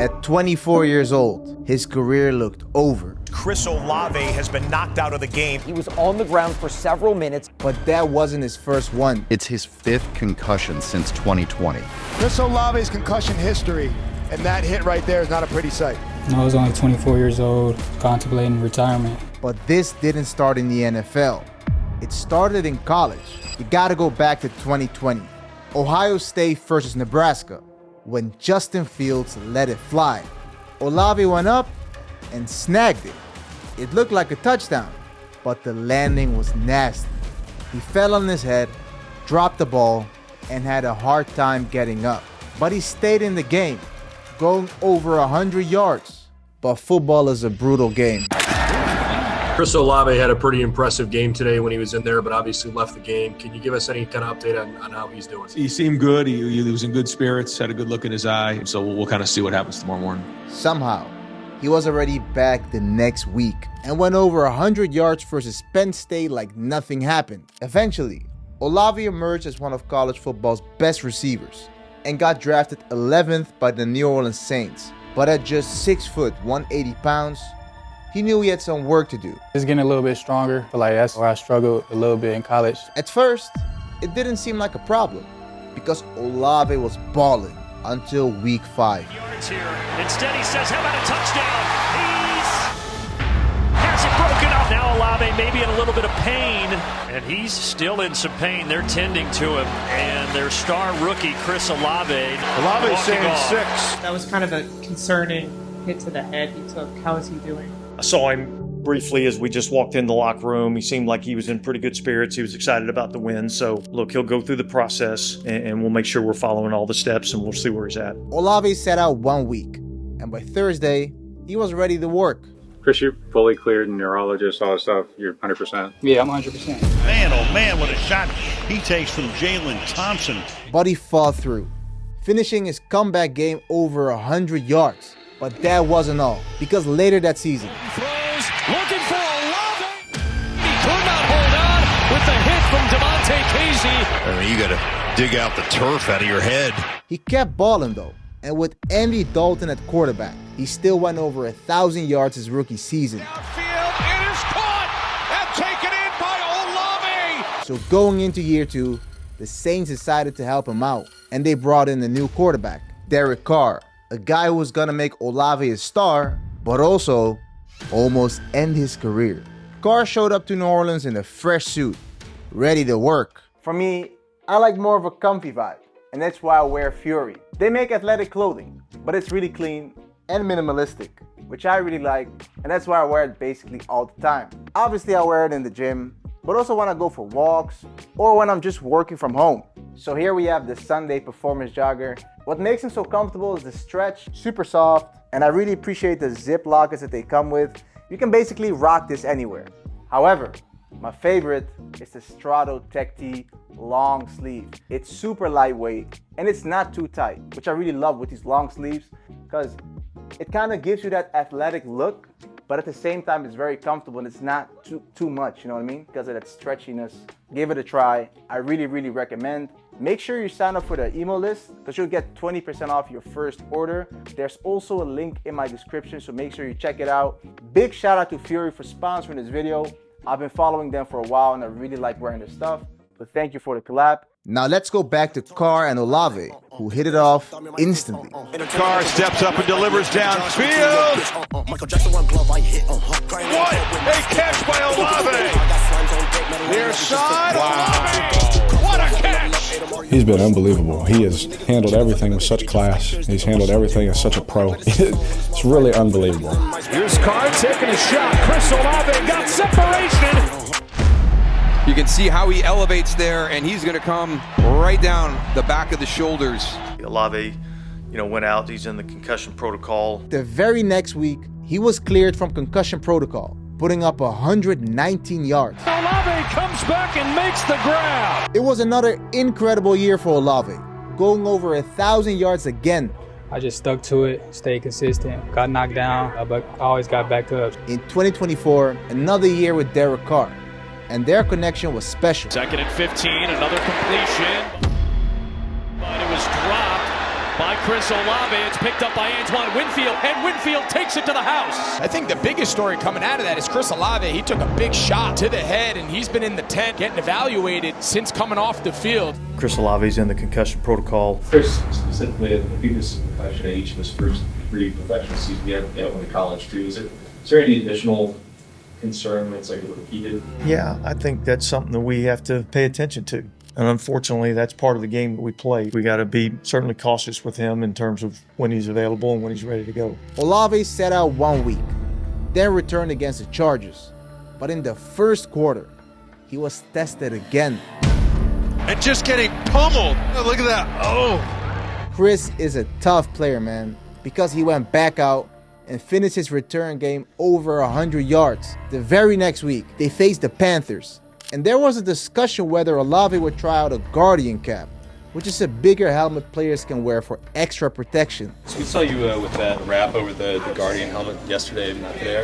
At 24 years old, his career looked over. Chris Olave has been knocked out of the game. He was on the ground for several minutes. But that wasn't his first one. It's his 5th concussion since 2020. Chris Olave's concussion history, and that hit right there is not a pretty sight. I was only 24 years old, contemplating retirement. But this didn't start in the NFL. It started in college. You gotta go back to 2020. Ohio State versus Nebraska, when Justin Fields let it fly. Olave went up and snagged it. It looked like a touchdown, but the landing was nasty. He fell on his head, dropped the ball, and had a hard time getting up. But he stayed in the game, going over 100 yards. But football is a brutal game. Chris Olave had a pretty impressive game today when he was in there, but obviously left the game. Can you give us any kind of update on how he's doing? He seemed good. He was in good spirits, had a good look in his eye. So we'll kind of see what happens tomorrow morning. Somehow, he was already back the next week and went over 100 yards versus Penn State like nothing happened. Eventually, Olave emerged as one of college football's best receivers and got drafted 11th by the New Orleans Saints. But at just 6 foot, 180 pounds, he knew he had some work to do. It's getting a little bit stronger, but that's where I struggled a little bit in college. At first, it didn't seem like a problem because Olave was balling until week 5. Yards here. Instead, he says, how about a touchdown? Has it broken up. Now Olave maybe in a little bit of pain, and he's still in some pain. They're tending to him, and their star rookie, Chris Olave. Olave's saying off. 6. That was kind of a concerning hit to the head he took. How is he doing? I saw him briefly as we just walked in the locker room. He seemed like he was in pretty good spirits. He was excited about the win. So, look, he'll go through the process, and we'll make sure we're following all the steps, and we'll see where he's at. Olave sat out 1 week, and by Thursday, he was ready to work. Chris, you're fully cleared, neurologist, all that stuff. You're 100%. Yeah, I'm 100%. Man, oh man, what a shot he takes from Jalen Thompson. But he fought through, finishing his comeback game over 100 yards. But that wasn't all, because later that season, Throws, looking for Olave. He could not hold on with the hit from Devontae Casey. I mean, you got to dig out the turf out of your head. he kept balling though. And with Andy Dalton at quarterback, he still went over 1,000 yards his rookie season. Downfield, it is caught and taken in by Olave. So going into year 2, the Saints decided to help him out, and they brought in a new quarterback, Derek Carr, a guy who was gonna make Olave a star, but also almost end his career. Carr showed up to New Orleans in a fresh suit, ready to work. For me, I like more of a comfy vibe, and that's why I wear Fury. They make athletic clothing, but it's really clean and minimalistic, which I really like, and that's why I wear it basically all the time. Obviously, I wear it in the gym, but also when I go for walks or when I'm just working from home. So here we have the Sunday Performance Jogger. What makes them so comfortable is the stretch, super soft, and I really appreciate the zip lockers that they come with. You can basically rock this anywhere. However, my favorite is the Strato Tech Tee long sleeve. It's super lightweight and it's not too tight, which I really love with these long sleeves because it kind of gives you that athletic look, but at the same time it's very comfortable and it's not too much, you know what I mean? Because of that stretchiness. Give it a try. I really recommend. Make sure you sign up for the email list because you'll get 20% off your first order. There's also a link in my description, so make sure you check it out. Big shout out to Fury for sponsoring this video. I've been following them for a while and I really like wearing their stuff. But thank you for the collab. Now let's go back to Carr and Olave, who hit it off instantly. Carr steps up and delivers downfield. What a catch by Olave! Near side, Olave! What a catch! He's been unbelievable. He has handled everything with such class. He's handled everything as such a pro. It's really unbelievable. Here's Carr taking a shot. Chris Olave got separation. You can see how he elevates there, and he's going to come right down the back of the shoulders. Olave, went out. He's in the concussion protocol. The very next week, he was cleared from concussion protocol, putting up 119 yards. Olave comes back and makes the grab. It was another incredible year for Olave, going over 1,000 yards again. I just stuck to it, stayed consistent, got knocked down, but I always got back up. In 2024, another year with Derek Carr, and their connection was special. 2nd and 15, another completion. But it was dropped by Chris Olave. It's picked up by Antoine Winfield, and Winfield takes it to the house. I think the biggest story coming out of that is Chris Olave. He took a big shot to the head, and he's been in the tent getting evaluated since coming off the field. Chris Olave's in the concussion protocol. Chris, specifically, I think this is a concussion in each of his first 3 professional seasons. He went to college too. Is there any additional concern that's like repeated? Yeah, I think that's something that we have to pay attention to. And unfortunately, that's part of the game that we play. We got to be certainly cautious with him in terms of when he's available and when he's ready to go. Olave sat out 1 week, then returned against the Chargers. But in the first quarter, he was tested again. And just getting pummeled. Oh, look at that. Oh. Chris is a tough player, man, because he went back out and finished his return game over 100 yards. The very next week, they faced the Panthers. And there was a discussion whether Olave would try out a Guardian cap, which is a bigger helmet players can wear for extra protection. So we saw you with that wrap over the Guardian helmet yesterday and not today.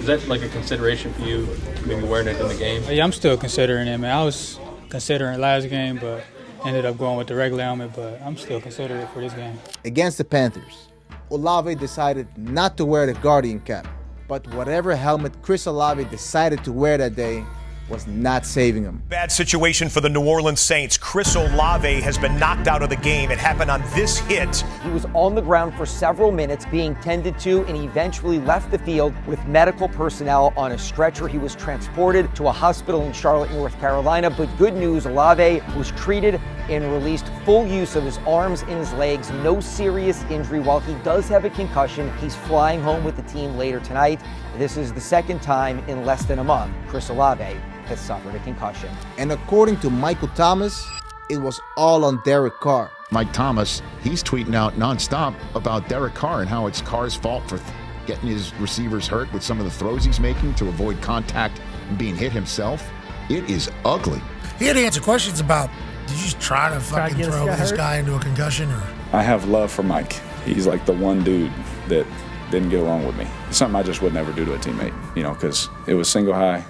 Is that like a consideration for you, maybe wearing it in the game? Yeah, I'm still considering it, man. I was considering last game, but ended up going with the regular helmet, but I'm still considering it for this game. Against the Panthers, Olave decided not to wear the Guardian cap, but whatever helmet Chris Olave decided to wear that day was not saving him. Bad situation for the New Orleans Saints. Chris Olave has been knocked out of the game. It happened on this hit. He was on the ground for several minutes being tended to, and he eventually left the field with medical personnel on a stretcher. He was transported to a hospital in Charlotte, North Carolina. But good news, Olave was treated and released. Full use of his arms and his legs. No serious injury. While he does have a concussion, he's flying home with the team later tonight. This is the second time in less than a month Chris Olave has suffered a concussion. And according to Michael Thomas, it was all on Derek Carr. Mike Thomas, he's tweeting out nonstop about Derek Carr and how it's Carr's fault for getting his receivers hurt with some of the throws he's making to avoid contact and being hit himself. It is ugly. He had to answer questions about, did you just try to fucking throw this guy into a concussion? Or? I have love for Mike. He's like the one dude that didn't get along with me. It's something I just would never do to a teammate, because it was single high.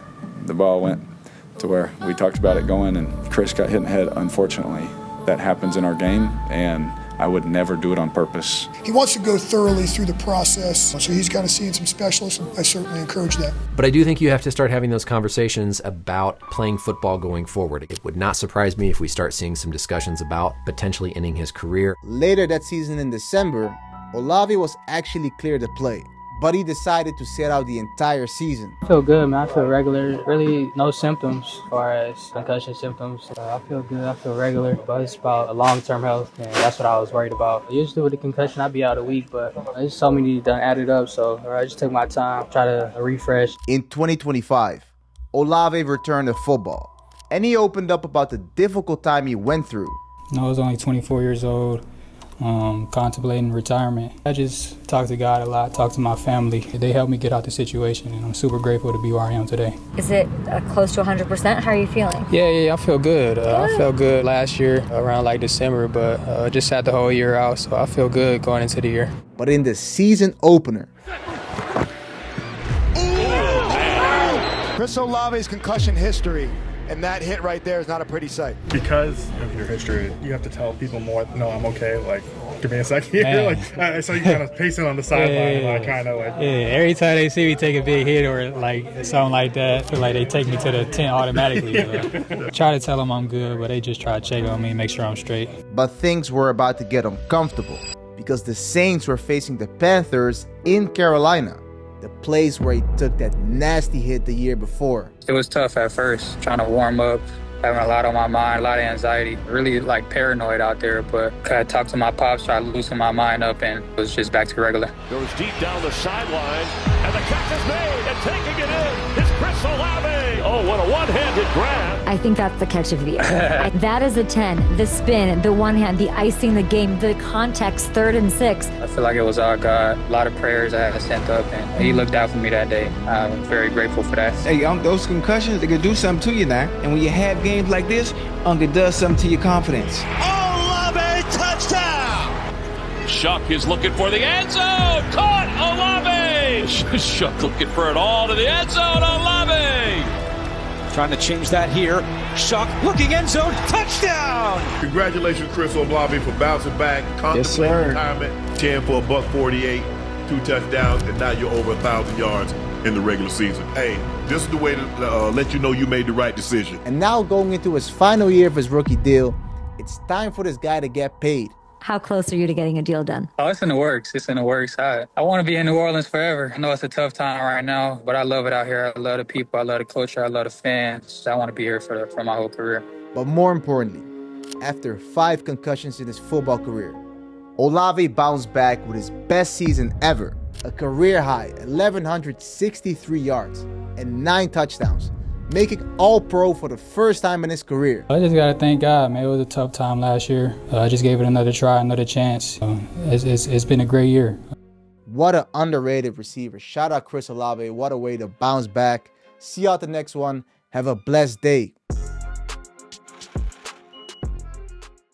The ball went to where we talked about it going, and Chris got hit in the head. Unfortunately, that happens in our game, and I would never do it on purpose. He wants to go thoroughly through the process, so he's got to see some specialists, and I certainly encourage that. But I do think you have to start having those conversations about playing football going forward. It would not surprise me if we start seeing some discussions about potentially ending his career. Later that season in December, Olave was actually cleared to play, but he decided to sit out the entire season. I feel good, man. I feel regular. Really no symptoms as far as concussion symptoms. I feel good. I feel regular, but it's about a long-term health, and that's what I was worried about. Usually with the concussion, I'd be out a week, but there's so many done added up, so I just took my time, try to refresh. In 2025, Olave returned to football, and he opened up about the difficult time he went through. I was only 24 years old. Contemplating retirement. I just talk to God a lot, talk to my family. They helped me get out the situation, and I'm super grateful to be where I am today. Is it close to 100%? How are you feeling? Yeah, I feel good. I felt good last year around like December, but just had the whole year out, so I feel good going into the year. But in the season opener, Chris Olave's concussion history, and that hit right there is not a pretty sight. Because of your history, you have to tell people more, no, I'm okay, like, give me a second here. Like, I saw you kind of pacing on the sideline, and I kind of like... Yeah, every time they see me take a big hit or like something like that, I feel like they take me to the tent automatically. Try to tell them I'm good, but they just try to check on me, make sure I'm straight. But things were about to get uncomfortable because the Saints were facing the Panthers in Carolina, the place where he took that nasty hit the year before. It was tough at first, trying to warm up, having a lot on my mind, a lot of anxiety, really like paranoid out there, but I talked to my pops, tried to loosen my mind up, and it was just back to regular. Goes deep down the sideline, and the catch is made, and taking it in is Chris Olave. Oh, what a one-handed grab. I think that's the catch of the year. That is a 10. The spin, the one hand, the icing the game, the context, 3rd and 6. I feel like it was all God. A lot of prayers I had sent up, and he looked out for me that day. I'm very grateful for that. Hey, those concussions, they can do something to you now. And when you have games like this, it does something to your confidence. Olave, touchdown! Shuck is looking for the end zone. Caught Olave. Shuck looking for it all to the end zone. Olave. Trying to change that here. Shuck looking end zone. Touchdown! Congratulations, Chris Olave, for bouncing back, contemplating retirement, 10 for $148, 2 touchdowns, and now you're over 1,000 yards in the regular season. Hey, this is the way to let you know you made the right decision. And now going into his final year of his rookie deal, it's time for this guy to get paid. How close are you to getting a deal done? Oh, it's in the works. It's in the works. I want to be in New Orleans forever. I know it's a tough time right now, but I love it out here. I love the people. I love the culture. I love the fans. I want to be here for my whole career. But more importantly, after 5 concussions in his football career, Olave bounced back with his best season ever. A career-high 1,163 yards and 9 touchdowns, making All-Pro for the first time in his career. I just gotta thank God, man. It was a tough time last year. I just gave it another try, another chance. It's been a great year. What an underrated receiver. Shout out Chris Olave. What a way to bounce back. See you at the next one. Have a blessed day.